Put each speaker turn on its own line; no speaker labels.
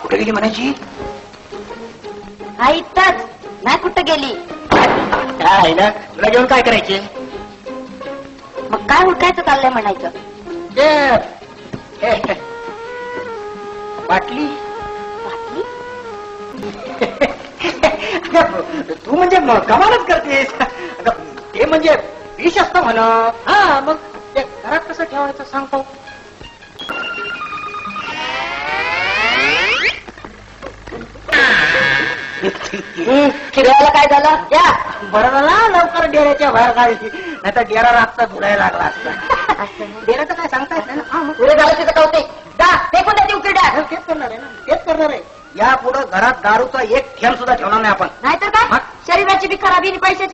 कुठे गेली म्हणायची?
आई इथंच नाही कुठं गेली.
काय ना तुला घेऊन काय करायचे?
मग काय हुडकायचं चाललंय म्हणायचं.
बाटली.
बाटली?
तू म्हणजे कमालच करतेस. ते म्हणजे विष असतं म्हणा. हा मग ते घरात कसं ठेवायचं सांगतो.
फिरायला काय झालं? या
बरं झालं लवकर डेऱ्याच्या बाहेर काढली, नाही तर डेरा रातचा धुडायला लागला असता. डेऱ्याचं काय सांगता येत नाही ना.
पुढे झालं तिथं कौतिक. जा फेकून द्या ती उकिरड्या.
तेच करणार आहे ना, तेच करणार आहे. या पुढे घरात दारूचा एक थेंब सुद्धा ठेवणार नाही आपण.
नाहीतर काय शरीराची बी खराबी आणि पैशाची